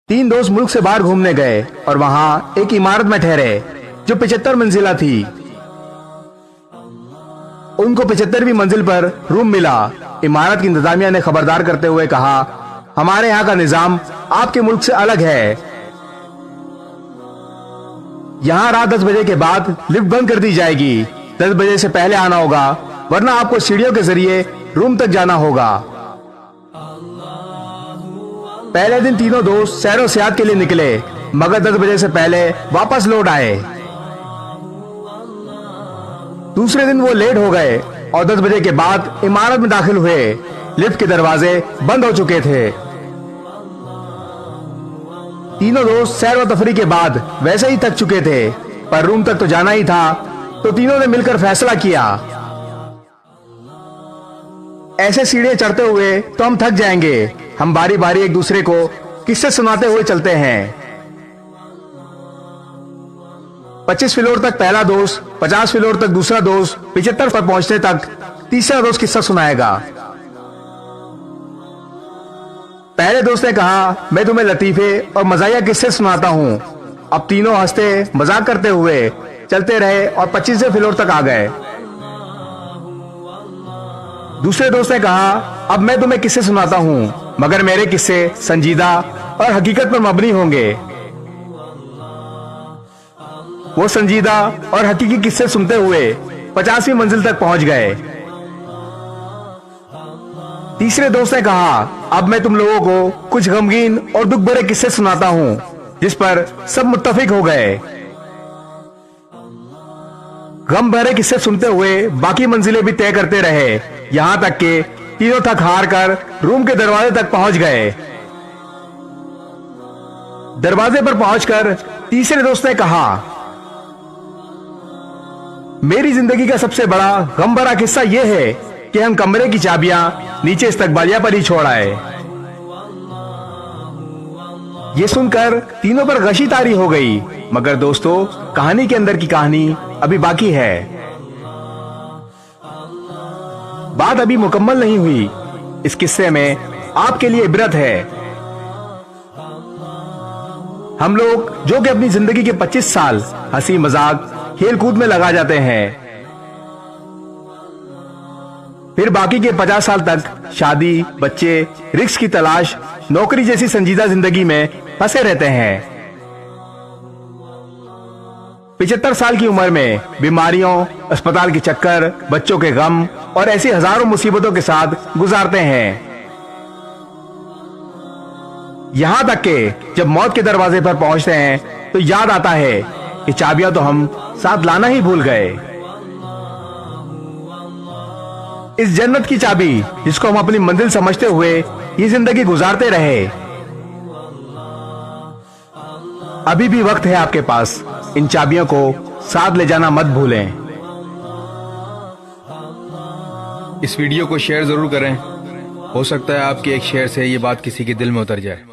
तीन दोस्त मुल्क से बाहर घूमने गए और वहां एक इमारत में ठहरे जो 75 मंजिला थी। उनको 75वीं मंजिल पर रूम मिला। इमारत की इंतजामिया ने खबरदार करते हुए कहा, हमारे यहाँ का निजाम आपके मुल्क से अलग है। यहाँ रात 10 बजे के बाद लिफ्ट बंद कर दी जाएगी। 10 बजे से पहले आना होगा, वरना आपको सीढ़ियों के जरिए रूम तक जाना होगा। पहले दिन तीनों दोस्त सैरो सियाहत के लिए निकले, मगर 10 बजे से पहले वापस लौट आए। दूसरे दिन वो लेट हो गए और 10 बजे के बाद इमारत में दाखिल हुए। लिफ्ट के दरवाजे बंद हो चुके थे। तीनों दोस्त सैर व तफरी के बाद वैसे ही थक चुके थे, पर रूम तक तो जाना ही था, तो तीनों ने मिलकर फैसला किया, ऐसे सीढ़ियां चढ़ते हुए तो हम थक जाएंगे। हम बारी बारी एक दूसरे को किस्से सुनाते हुए चलते हैं। 25 फ्लोर तक पहला दोस्त, 50 फ्लोर तक दूसरा दोस्त, 75 पर पहुंचने तक तीसरा दोस्त किस्सा सुनाएगा। पहले दोस्त ने कहा, मैं तुम्हें लतीफे और मजाया किस्से सुनाता हूँ। अब तीनों हंसते मजाक करते हुए चलते रहे और 25वें फ्लोर तक आ गए। दूसरे दोस्त ने कहा, अब मैं तुम्हें किस्से सुनाता हूँ, मगर मेरे किस्से संजीदा और हकीकत पर मबनी होंगे। वो संजीदा और हकीकी किस्से सुनते हुए 50वीं मंजिल तक पहुंच गए। तीसरे दोस्त ने कहा, अब मैं तुम लोगों को कुछ गमगीन और दुख भरे किस्से सुनाता हूं, जिस पर सब मुत्तफिक हो गए। गम भरे किस्से सुनते हुए बाकी मंजिलें भी तय करते रहे, यहां तक कि तीनों थक हार कर रूम के दरवाजे तक पहुंच गए। दरवाजे पर पहुंचकर तीसरे दोस्त ने कहा, मेरी जिंदगी का सबसे बड़ा गम भरा किस्सा यह है कि हम कमरे की चाबियां नीचे इस्तकबालिया पर ही छोड़ आए। ये सुनकर तीनों पर गशी तारी हो गई, मगर दोस्तों, कहानी के अंदर की कहानी अभी बाकी है। बात अभी मुकम्मल नहीं हुई। इस किस्से में आपके लिए इबरत है। हम लोग जो कि अपनी जिंदगी के 25 साल हंसी मजाक खेल कूद में लगा जाते हैं, फिर बाकी के 50 साल तक शादी, बच्चे, रिस्क की तलाश, नौकरी जैसी संजीदा जिंदगी में फंसे रहते हैं। 75 साल की उम्र में बीमारियों, अस्पताल के चक्कर, बच्चों के गम और ऐसी हजारों मुसीबतों के साथ गुजारते हैं। यहां तक कि जब मौत के दरवाजे पर पहुंचते हैं तो याद आता है कि चाबियां तो हम साथ लाना ही भूल गए। इस जन्नत की चाबी जिसको हम अपनी मंजिल समझते हुए ये जिंदगी गुजारते रहे, अभी भी वक्त है आपके पास। इन चाबियों को साथ ले जाना मत भूलें। इस वीडियो को शेयर जरूर करें। हो सकता है आपके एक शेयर से ये बात किसी के दिल में उतर जाए।